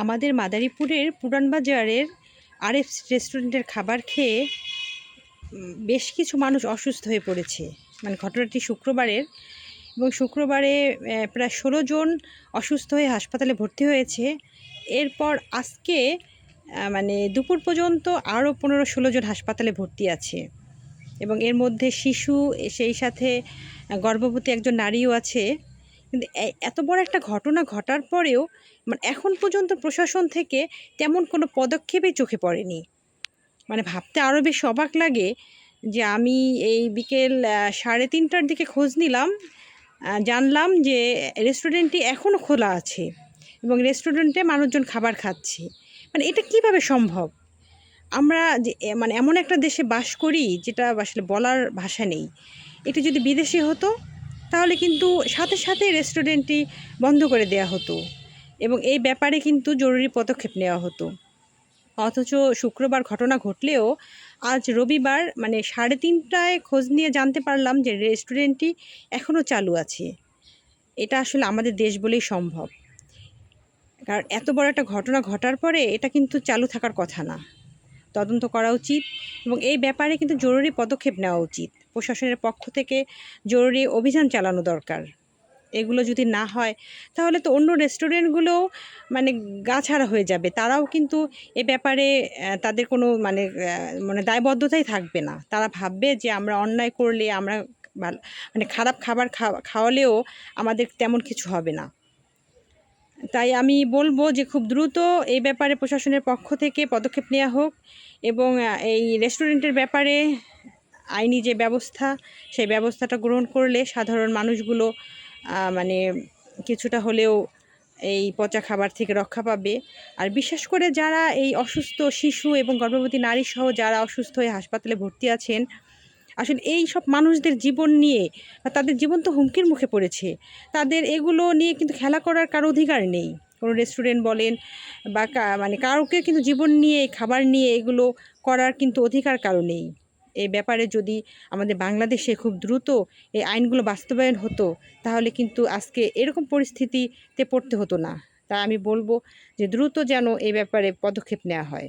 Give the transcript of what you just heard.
আমাদের মাদারীপুরের পুরান বাজারের আরএফ রেস্টুরেন্টের খাবার খেয়ে বেশ কিছু মানুষ অসুস্থ হয়ে পড়েছে। মানে ঘটনাটি শুক্রবারের, এবং শুক্রবারে প্রায় 16 জন অসুস্থ হয়ে হাসপাতালে ভর্তি হয়েছে। এরপর আজকে মানে দুপুর পর্যন্ত আরও 15-16 জন হাসপাতালে ভর্তি আছে, এবং এর মধ্যে শিশু, সেই সাথে গর্ভবতী একজন নারীও আছে। কিন্তু এত বড় একটা ঘটনা ঘটার পরেও মানে এখন পর্যন্ত প্রশাসন থেকে তেমন কোনো পদক্ষেপই চোখে পড়েনি। মানে ভাবতে আরও বেশি অবাক লাগে যে আমি এই বিকেল 3:30টার দিকে খোঁজ নিলাম, জানলাম যে রেস্টুরেন্টটি এখনও খোলা আছে এবং রেস্টুরেন্টে মানুষজন খাবার খাচ্ছে। মানে এটা কিভাবে সম্ভব? আমরা যে মানে এমন একটা দেশে বাস করি যেটা আসলে বলার ভাষা নেই। এটা যদি বিদেশে হতো তাহলে কিন্তু সাথে সাথে রেস্টুরেন্টটি বন্ধ করে দেওয়া হতো এবং এই ব্যাপারে কিন্তু জরুরি পদক্ষেপ নেওয়া হতো। অথচ শুক্রবার ঘটনা ঘটলেও আজ রবিবার মানে 3:30টায় খোঁজ নিয়ে জানতে পারলাম যে রেস্টুরেন্টটি এখনও চালু আছে। এটা আসলে আমাদের দেশ বলেই সম্ভব, কারণ এত বড় একটা ঘটনা ঘটার পরে এটা কিন্তু চালু থাকার কথা না। তদন্ত করা উচিত এবং এই ব্যাপারে কিন্তু জরুরি পদক্ষেপ নেওয়া উচিত। প্রশাসনের পক্ষ থেকে জরুরি অভিযান চালানো দরকার। এগুলো যদি না হয় তাহলে তো অন্য রেস্টুরেন্টগুলোও মানে গা-ছাড়া হয়ে যাবে। তারাও কিন্তু এ ব্যাপারে তাদের কোনো মানে দায়বদ্ধতাই থাকবে না। তারা ভাববে যে আমরা অন্যায় করলে, আমরা মানে খারাপ খাবার খাওয়ালেও আমাদের তেমন কিছু হবে না। তাই আমি বলবো যে খুব দ্রুত এই ব্যাপারে প্রশাসনের পক্ষ থেকে পদক্ষেপ নেওয়া হোক এবং এই রেস্টুরেন্টের ব্যাপারে আইনি যে ব্যবস্থা, সেই ব্যবস্থাটা গ্রহণ করলে সাধারণ মানুষগুলো মানে কিছুটা হলেও এই পচা খাবার থেকে রক্ষা পাবে। আর বিশেষ করে যারা এই অসুস্থ শিশু এবং গর্ভবতী নারীসহ যারা অসুস্থ হয়ে হাসপাতালে ভর্তি আছেন, আসলে এই সব মানুষদের জীবন নিয়ে তাদের জীবন তো হুমকির মুখে পড়েছে। তাদের এগুলো নিয়ে কিন্তু খেলা করার কারো অধিকার নেই। কোনো রেস্টুরেন্ট বলেন বা মানে কাউকে কিন্তু জীবন নিয়ে, খাবার নিয়ে এগুলো করার কিন্তু অধিকার কারো নেই। এই ব্যাপারে যদি আমাদের বাংলাদেশে খুব দ্রুত এই আইনগুলো বাস্তবায়ন হতো তাহলে কিন্তু আজকে এরকম পরিস্থিতিতে পড়তে হতো না। তাই আমি বলবো যে দ্রুত যেন এই ব্যাপারে পদক্ষেপ নেওয়া হয়।